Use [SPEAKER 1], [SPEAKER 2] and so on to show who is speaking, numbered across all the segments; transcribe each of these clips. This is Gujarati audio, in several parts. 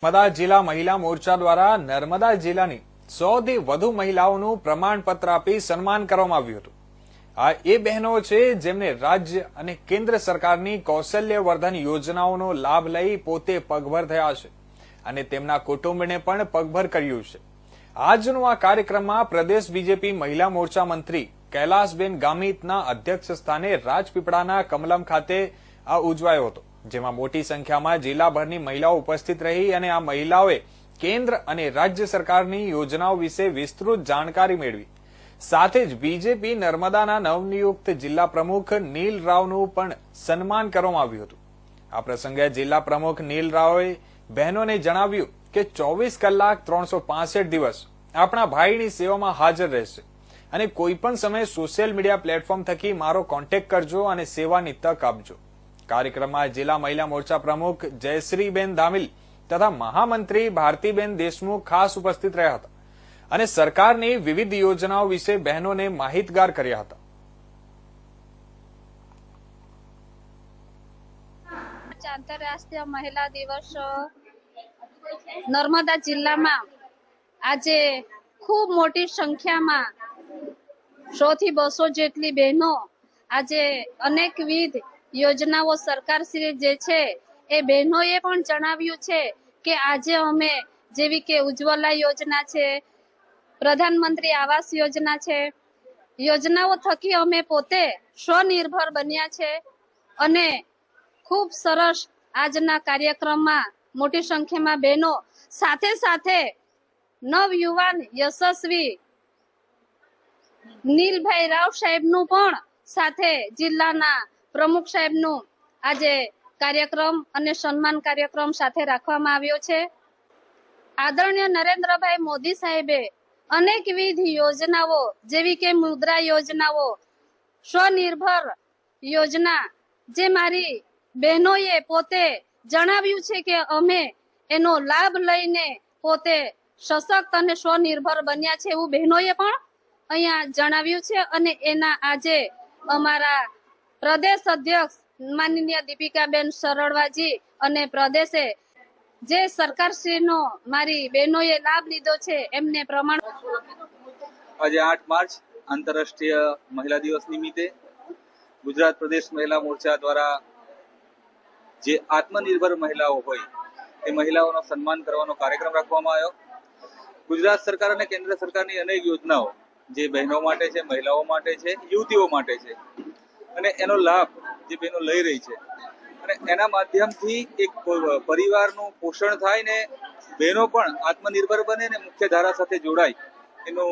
[SPEAKER 1] નર્મદા જિલ્લા મહિલા મોરચા દ્વારા નર્મદા જિલ્લાની 100 થી વધુ મહિલાઓનું પ્રમાણપત્ર આપી સન્માન કરવામાં આવ્યું હતું. આ એ બહેનો છે જેમને રાજ્ય અને કેન્દ્ર સરકારની કૌશલ્યવર્ધન યોજનાઓનો લાભ લઈ પોતે પગભર થયા છે અને તેમના કુટુંબને પણ પગભર કર્યું છે. આજનો આ કાર્યક્રમમાં પ્રદેશ બીજેપી મહિલા મોરચા મંત્રી કૈલાસબેન ગામિતના અધ્યક્ષ સ્થાને રાજપીપળાના કમલમ ખાતે આ ઉજવાયો હતો, જેમાં મોટી સંખ્યામાં જિલ્લાભરની મહિલાઓ ઉપસ્થિત રહી અને આ મહિલાઓએ કેન્દ્ર અને રાજ્ય સરકારની યોજનાઓ વિશે વિસ્તૃત જાણકારી મેળવી. સાથે જ બીજેપી નર્મદાના નવનિયુક્ત જિલ્લા પ્રમુખ નીલ રાવનું પણ સન્માન કરવામાં આવ્યું હતું. આ પ્રસંગે જિલ્લા પ્રમુખ નીલ રાવે બહેનોને જણાવ્યું કે 24 કલાક 365 દિવસ આપણા ભાઈની સેવામાં હાજર રહેશે અને કોઈ પણ સમયે સોશિયલ મીડિયા પ્લેટફોર્મ થકી મારો કોન્ટેક્ટ કરજો અને સેવાની તક આપજો. કાર્યક્રમમાં જિલ્લા મહિલા મોરચા પ્રમુખ જયશ્રીબેન ધામિલ તથા મહામંત્રી ભારતીબેન દેશમુખ ખાસ ઉપસ્થિત રહ્યા હતા અને સરકારની વિવિધ યોજનાઓ વિશે બહેનોને માહિતગાર કર્યા હતા.
[SPEAKER 2] આંતરરાષ્ટ્રીય મહિલા દિવસ નર્મદા જિલ્લામાં આજે ખૂબ મોટી સંખ્યામાં 100 થી 200 જેટલી બહેનો આજે અનેકવિધ યોજનાઓ સરકારશ્રી જે છે એ બહેનોએ પણ જણાવ્યું છે કે આજે અમે જેવી કે ઉજ્જવલા યોજના છે, પ્રધાનમંત્રી આવાસ યોજના છે, યોજનાઓ થકી અમે પોતે સ્વનિર્ભર બન્યા છે અને ખૂબ સરસ આજના કાર્યક્રમમાં મોટી સંખ્યામાં બહેનો સાથે સાથે નવયુવાન યશસ્વી નીલભાઈ રાવ સાહેબનું પણ સાથે જિલ્લાના પ્રમુખ સાહેબનું આજે કાર્યક્રમ અને સન્માન કાર્યક્રમ સાથે રાખવામાં આવ્યો છે. આદરણીય નરેન્દ્રભાઈ મોદી સાહેબે અનેકવિધ યોજનાઓ જેવી કે મુદ્રા યોજનાઓ, સ્વનિર્ભર યોજના જે મારી બહેનોએ પોતે જણાવ્યું છે કે અમે એનો લાભ લઈને પોતે સશક્ત અને સ્વનિર્ભર બન્યા છે એવું બહેનોએ પણ અહીંયા જણાવ્યું છે અને એના આજે અમારા પ્રદેશ અધ્યક્ષ માનનીય દીપિકાબેન સરળવાજી અને પ્રદેશે જે સરકારશ્રીનો મારી બહેનોએ લાભ લીધો છે એમને પ્રમાણ.
[SPEAKER 3] આજે 8 માર્ચ આંતરરાષ્ટ્રીય મહિલા દિવસ નિમિત્તે ગુજરાત પ્રદેશ મહિલા મોરચા દ્વારા જે આત્મનિર્ભર મહિલાઓ હોય એ મહિલાઓનો સન્માન કરવાનો કાર્યક્રમ રાખવામાં આવ્યો. ગુજરાત સરકાર અને કેન્દ્ર સરકારની અનેક યોજનાઓ જે બહેનો માટે છે, મહિલાઓ માટે છે, યુવતીઓ માટે છે અને એનો લાભ જે બહેનો લઈ રહી છે અને એના માધ્યમથી એક પરિવારનું પોષણ થાય ને બહેનો પણ આત્મનિર્ભર બને ને મુખ્ય ધારા સાથે જોડાય એનું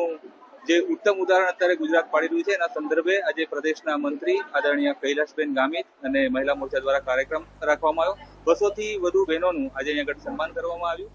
[SPEAKER 3] જે ઉત્તમ ઉદાહરણ અત્યારે ગુજરાત પાડી રહ્યું છે એના સંદર્ભે આજે પ્રદેશના મંત્રી આદરણીય કૈલાસબેન ગામિત અને મહિલા મોરચા દ્વારા કાર્યક્રમ રાખવામાં આવ્યો. 200 થી વધુ બહેનોનું આજે અહીંયા આગળ સન્માન કરવામાં આવ્યું.